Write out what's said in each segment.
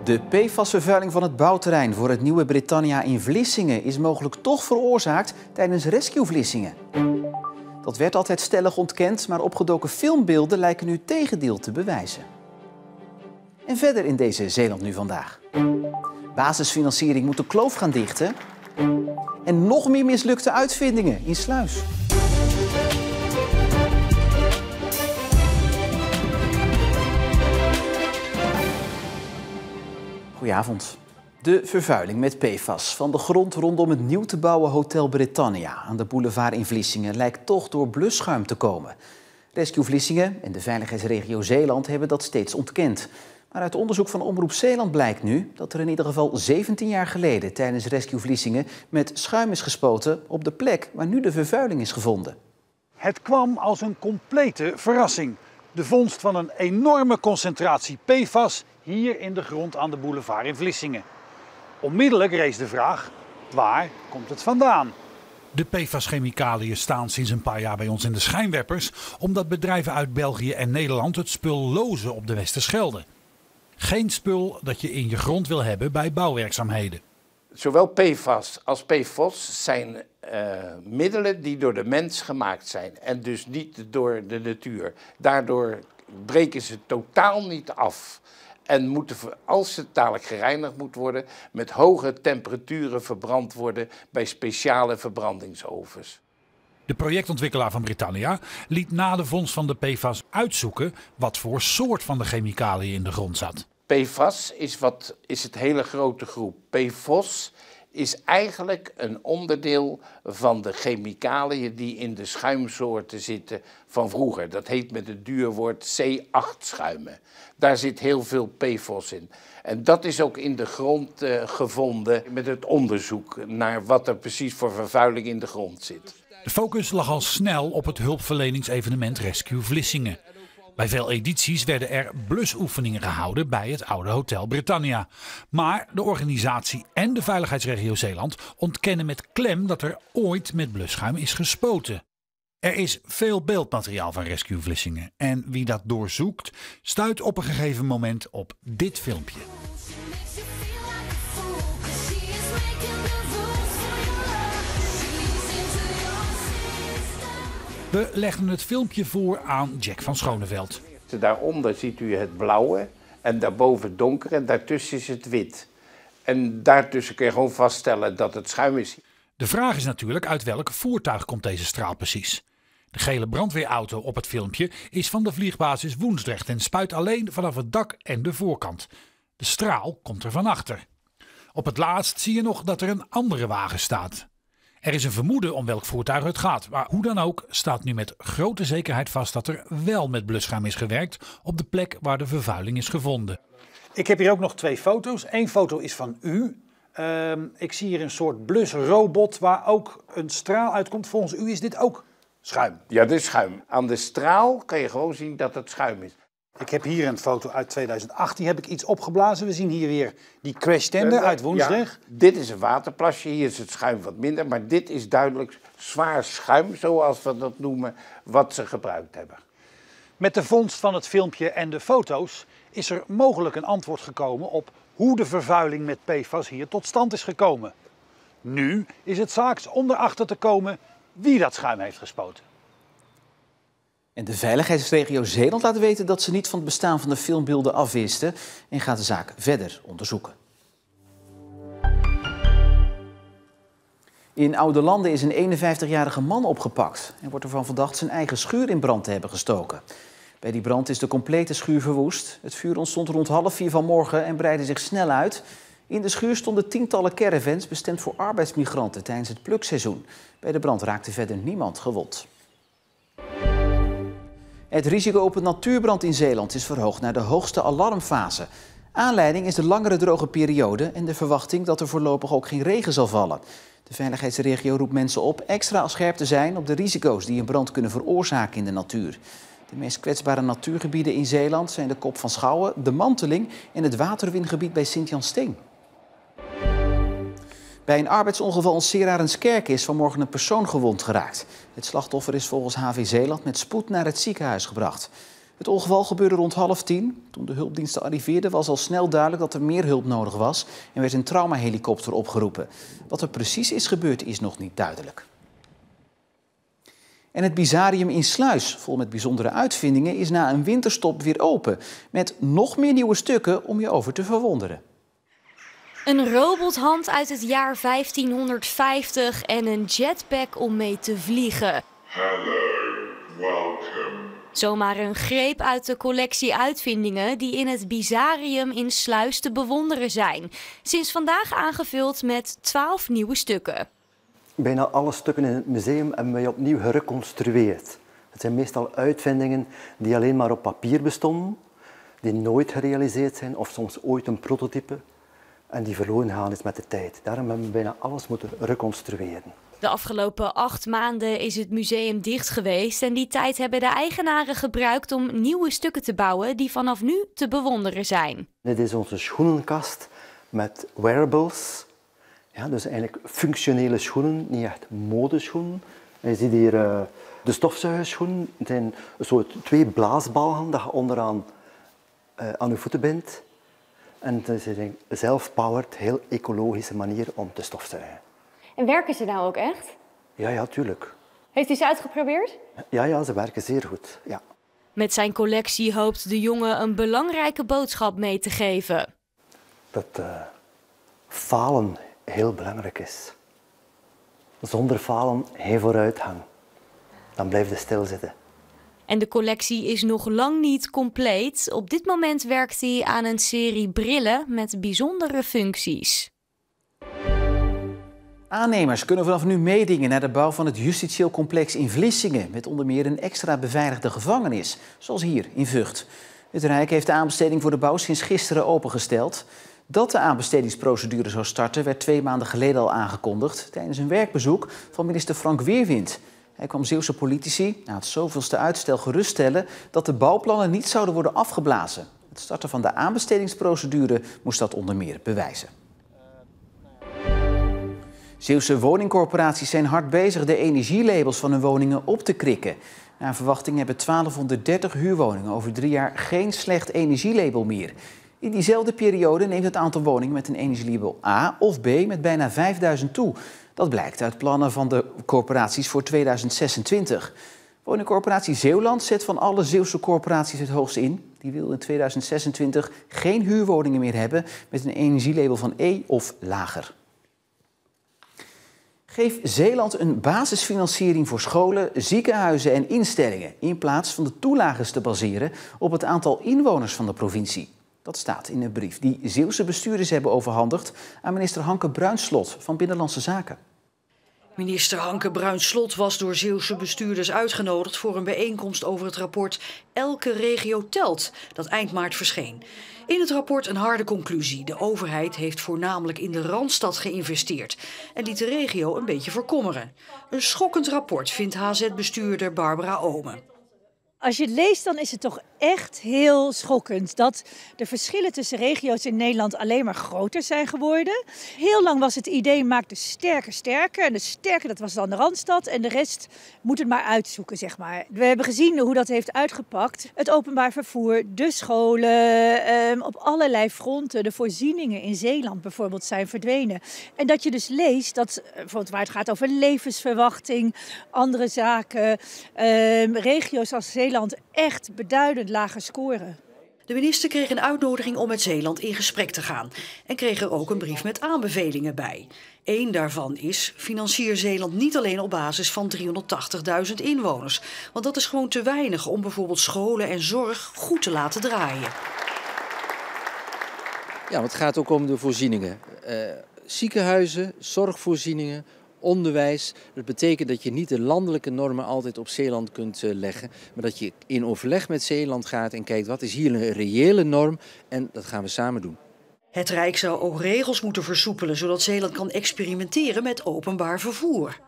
De PFAS-vervuiling van het bouwterrein voor het nieuwe Britannia in Vlissingen is mogelijk toch veroorzaakt tijdens Rescue Vlissingen. Dat werd altijd stellig ontkend, maar opgedoken filmbeelden lijken nu het tegendeel te bewijzen. En verder in deze Zeeland nu vandaag. Basisfinanciering moet de kloof gaan dichten. En nog meer mislukte uitvindingen in Sluis. Goedenavond. De vervuiling met PFAS van de grond rondom het nieuw te bouwen Hotel Britannia aan de boulevard in Vlissingen lijkt toch door blusschuim te komen. Rescue Vlissingen en de veiligheidsregio Zeeland hebben dat steeds ontkend. Maar uit onderzoek van Omroep Zeeland blijkt nu dat er in ieder geval 17 jaar geleden tijdens Rescue Vlissingen met schuim is gespoten op de plek waar nu de vervuiling is gevonden. Het kwam als een complete verrassing. De vondst van een enorme concentratie PFAS hier in de grond aan de boulevard in Vlissingen. Onmiddellijk rees de vraag, waar komt het vandaan? De PFAS-chemicaliën staan sinds een paar jaar bij ons in de schijnwerpers, omdat bedrijven uit België en Nederland het spul lozen op de Westerschelde. Geen spul dat je in je grond wil hebben bij bouwwerkzaamheden. Zowel PFAS als PFOS zijn middelen die door de mens gemaakt zijn en dus niet door de natuur. Daardoor breken ze totaal niet af en moeten, als het dadelijk gereinigd moet worden, met hoge temperaturen verbrand worden bij speciale verbrandingsovens. De projectontwikkelaar van Britannia liet na de vondst van de PFAS uitzoeken wat voor soort van de chemicaliën in de grond zat. PFAS is het hele grote groep. PFOS is eigenlijk een onderdeel van de chemicaliën die in de schuimsoorten zitten van vroeger. Dat heet met het duurwoord C8-schuimen. Daar zit heel veel PFOS in. En dat is ook in de grond gevonden met het onderzoek naar wat er precies voor vervuiling in de grond zit. De focus lag al snel op het hulpverleningsevenement Rescue Vlissingen. Bij veel edities werden er blusoefeningen gehouden bij het oude Hotel Britannia. Maar de organisatie en de veiligheidsregio Zeeland ontkennen met klem dat er ooit met blusschuim is gespoten. Er is veel beeldmateriaal van Rescue Vlissingen. En wie dat doorzoekt, stuit op een gegeven moment op dit filmpje. We legden het filmpje voor aan Jack van Schoneveld. Daaronder ziet u het blauwe en daarboven het donker en daartussen is het wit. En daartussen kun je gewoon vaststellen dat het schuim is. De vraag is natuurlijk uit welk voertuig komt deze straal precies. De gele brandweerauto op het filmpje is van de vliegbasis Woensdrecht en spuit alleen vanaf het dak en de voorkant. De straal komt er van achter. Op het laatst zie je nog dat er een andere wagen staat. Er is een vermoeden om welk voertuig het gaat, maar hoe dan ook staat nu met grote zekerheid vast dat er wel met blusschuim is gewerkt op de plek waar de vervuiling is gevonden. Ik heb hier ook nog 2 foto's. Eén foto is van u. Ik zie hier een soort blusrobot waar ook een straal uitkomt. Volgens u is dit ook schuim? Ja, dit is schuim. Aan de straal kan je gewoon zien dat het schuim is. Ik heb hier een foto uit 2018, heb ik iets opgeblazen. We zien hier weer die crashtender uit Woensdrecht. Ja, dit is een waterplasje, hier is het schuim wat minder. Maar dit is duidelijk zwaar schuim, zoals we dat noemen, wat ze gebruikt hebben. Met de vondst van het filmpje en de foto's is er mogelijk een antwoord gekomen op hoe de vervuiling met PFAS hier tot stand is gekomen. Nu is het zaaks om erachter te komen wie dat schuim heeft gespoten. En de veiligheidsregio Zeeland laat weten dat ze niet van het bestaan van de filmbeelden afwisten en gaat de zaak verder onderzoeken. In Oudelanden is een 51-jarige man opgepakt en wordt ervan verdacht zijn eigen schuur in brand te hebben gestoken. Bij die brand is de complete schuur verwoest. Het vuur ontstond rond 3:30 vanmorgen en breidde zich snel uit. In de schuur stonden tientallen caravans bestemd voor arbeidsmigranten tijdens het plukseizoen. Bij de brand raakte verder niemand gewond. Het risico op een natuurbrand in Zeeland is verhoogd naar de hoogste alarmfase. Aanleiding is de langere droge periode en de verwachting dat er voorlopig ook geen regen zal vallen. De veiligheidsregio roept mensen op extra scherp te zijn op de risico's die een brand kunnen veroorzaken in de natuur. De meest kwetsbare natuurgebieden in Zeeland zijn de Kop van Schouwen, de Manteling en het waterwingebied bij Sint-Jansteen. Bij een arbeidsongeval in Sint-Arenskerk is vanmorgen een persoon gewond geraakt. Het slachtoffer is volgens HV Zeeland met spoed naar het ziekenhuis gebracht. Het ongeval gebeurde rond 9:30. Toen de hulpdiensten arriveerden was al snel duidelijk dat er meer hulp nodig was en werd een traumahelikopter opgeroepen. Wat er precies is gebeurd is nog niet duidelijk. En het Bizarium in Sluis, vol met bijzondere uitvindingen, is na een winterstop weer open. Met nog meer nieuwe stukken om je over te verwonderen. Een robothand uit het jaar 1550 en een jetpack om mee te vliegen. Hello, welcome. Zomaar een greep uit de collectie uitvindingen die in het Bizarium in Sluis te bewonderen zijn. Sinds vandaag aangevuld met 12 nieuwe stukken. Bijna alle stukken in het museum hebben wij opnieuw gereconstrueerd. Het zijn meestal uitvindingen die alleen maar op papier bestonden, die nooit gerealiseerd zijn of soms ooit een prototype en die verloren gaan is met de tijd. Daarom hebben we bijna alles moeten reconstrueren. De afgelopen 8 maanden is het museum dicht geweest en die tijd hebben de eigenaren gebruikt om nieuwe stukken te bouwen die vanaf nu te bewonderen zijn. Dit is onze schoenenkast met wearables. Ja, dus eigenlijk functionele schoenen, niet echt modeschoenen. En je ziet hier de stofzuigerschoenen. Het zijn een soort 2 blaasbalgen dat je onderaan aan je voeten bindt. En het is een zelf-powered, heel ecologische manier om te stofzuigen. En werken ze nou ook echt? Ja, tuurlijk. Heeft u ze uitgeprobeerd? Ja, ze werken zeer goed. Ja. Met zijn collectie hoopt de jongen een belangrijke boodschap mee te geven. Dat falen heel belangrijk is. Zonder falen geen vooruitgang. Dan blijf je stilzitten. En de collectie is nog lang niet compleet. Op dit moment werkt hij aan een serie brillen met bijzondere functies. Aannemers kunnen vanaf nu meedingen naar de bouw van het justitieel complex in Vlissingen, met onder meer een extra beveiligde gevangenis, zoals hier in Vught. Het Rijk heeft de aanbesteding voor de bouw sinds gisteren opengesteld. Dat de aanbestedingsprocedure zou starten werd 2 maanden geleden al aangekondigd tijdens een werkbezoek van minister Frank Weerwind. Hij kwam Zeeuwse politici na het zoveelste uitstel geruststellen dat de bouwplannen niet zouden worden afgeblazen. Het starten van de aanbestedingsprocedure moest dat onder meer bewijzen. Zeeuwse woningcorporaties zijn hard bezig de energielabels van hun woningen op te krikken. Naar verwachting hebben 1230 huurwoningen over 3 jaar geen slecht energielabel meer. In diezelfde periode neemt het aantal woningen met een energielabel A of B met bijna 5000 toe. Dat blijkt uit plannen van de corporaties voor 2026. Woningcorporatie Zeeuwland zet van alle Zeeuwse corporaties het hoogst in. Die wil in 2026 geen huurwoningen meer hebben met een energielabel van E of lager. Geef Zeeland een basisfinanciering voor scholen, ziekenhuizen en instellingen, in plaats van de toelages te baseren op het aantal inwoners van de provincie. Dat staat in een brief die Zeeuwse bestuurders hebben overhandigd aan minister Hanke Bruinslot van Binnenlandse Zaken. Minister Hanke Bruinslot was door Zeeuwse bestuurders uitgenodigd voor een bijeenkomst over het rapport Elke regio telt, dat eind maart verscheen. In het rapport een harde conclusie. De overheid heeft voornamelijk in de Randstad geïnvesteerd en liet de regio een beetje verkommeren. Een schokkend rapport, vindt HZ-bestuurder Barbara Omen. Als je het leest, dan is het toch echt heel schokkend dat de verschillen tussen regio's in Nederland alleen maar groter zijn geworden. Heel lang was het idee, maak de sterke sterker. En de sterke, dat was dan de Randstad. En de rest moet het maar uitzoeken, zeg maar. We hebben gezien hoe dat heeft uitgepakt. Het openbaar vervoer, de scholen, op allerlei fronten. De voorzieningen in Zeeland bijvoorbeeld zijn verdwenen. En dat je dus leest, dat bijvoorbeeld waar het gaat over levensverwachting, andere zaken, regio's als Zeeland echt beduidend lager scoren. De minister kreeg een uitnodiging om met Zeeland in gesprek te gaan en kreeg er ook een brief met aanbevelingen bij. Eén daarvan is: financier Zeeland niet alleen op basis van 380.000 inwoners, want dat is gewoon te weinig om bijvoorbeeld scholen en zorg goed te laten draaien. Ja, want het gaat ook om de voorzieningen. Ziekenhuizen, zorgvoorzieningen, onderwijs. Dat betekent dat je niet de landelijke normen altijd op Zeeland kunt leggen, maar dat je in overleg met Zeeland gaat en kijkt wat is hier een reële norm en dat gaan we samen doen. Het Rijk zou ook regels moeten versoepelen, zodat Zeeland kan experimenteren met openbaar vervoer.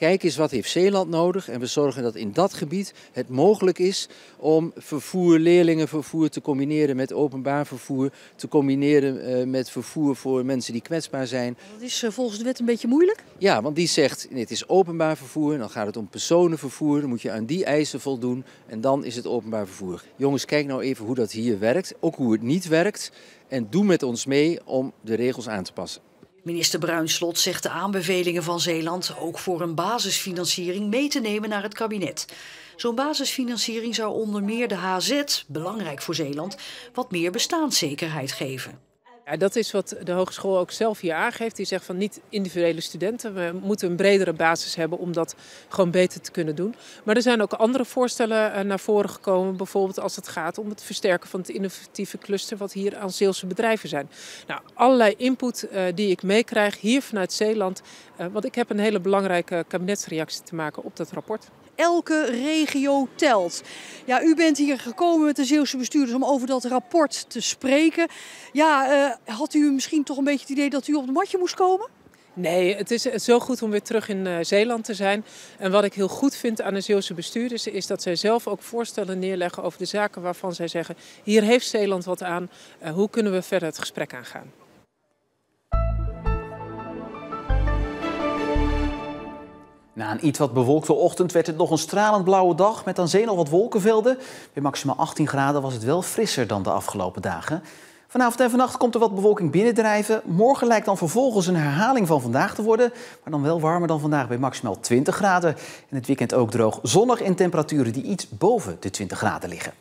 Kijk eens wat heeft Zeeland nodig en we zorgen dat in dat gebied het mogelijk is om vervoer, leerlingenvervoer te combineren met openbaar vervoer, te combineren met vervoer voor mensen die kwetsbaar zijn. Dat is volgens de wet een beetje moeilijk? Ja, want die zegt het is openbaar vervoer, dan gaat het om personenvervoer, dan moet je aan die eisen voldoen en dan is het openbaar vervoer. Jongens, kijk nou even hoe dat hier werkt, ook hoe het niet werkt en doe met ons mee om de regels aan te passen. Minister Bruinslot zegt de aanbevelingen van Zeeland ook voor een basisfinanciering mee te nemen naar het kabinet. Zo'n basisfinanciering zou onder meer de HZ, belangrijk voor Zeeland, wat meer bestaanszekerheid geven. Ja, dat is wat de hogeschool ook zelf hier aangeeft. Die zegt van niet individuele studenten. We moeten een bredere basis hebben om dat gewoon beter te kunnen doen. Maar er zijn ook andere voorstellen naar voren gekomen. Bijvoorbeeld als het gaat om het versterken van het innovatieve cluster wat hier aan Zeelse bedrijven zijn. Nou, allerlei input die ik meekrijg hier vanuit Zeeland. Want ik heb een hele belangrijke kabinetsreactie te maken op dat rapport. Elke regio telt. Ja, u bent hier gekomen met de Zeeuwse bestuurders om over dat rapport te spreken. Ja, had u misschien toch een beetje het idee dat u op het matje moest komen? Nee, het is zo goed om weer terug in Zeeland te zijn. En wat ik heel goed vind aan de Zeeuwse bestuurders is dat zij zelf ook voorstellen neerleggen over de zaken waarvan zij zeggen, hier heeft Zeeland wat aan, hoe kunnen we verder het gesprek aangaan? Na een iets wat bewolkte ochtend werd het nog een stralend blauwe dag met aan zee nog wat wolkenvelden. Bij maximaal 18 graden was het wel frisser dan de afgelopen dagen. Vanavond en vannacht komt er wat bewolking binnendrijven. Morgen lijkt dan vervolgens een herhaling van vandaag te worden, maar dan wel warmer dan vandaag bij maximaal 20 graden. En het weekend ook droog, zonnig en temperaturen die iets boven de 20 graden liggen.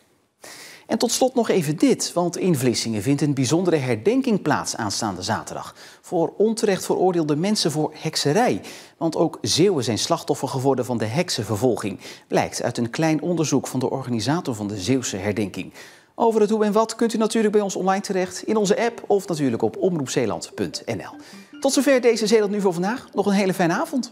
En tot slot nog even dit, want in Vlissingen vindt een bijzondere herdenking plaats aanstaande zaterdag. Voor onterecht veroordeelde mensen voor hekserij. Want ook Zeeuwen zijn slachtoffer geworden van de heksenvervolging. Blijkt uit een klein onderzoek van de organisator van de Zeeuwse herdenking. Over het hoe en wat kunt u natuurlijk bij ons online terecht, in onze app of natuurlijk op omroepzeeland.nl. Tot zover deze Zeeland Nu voor vandaag. Nog een hele fijne avond.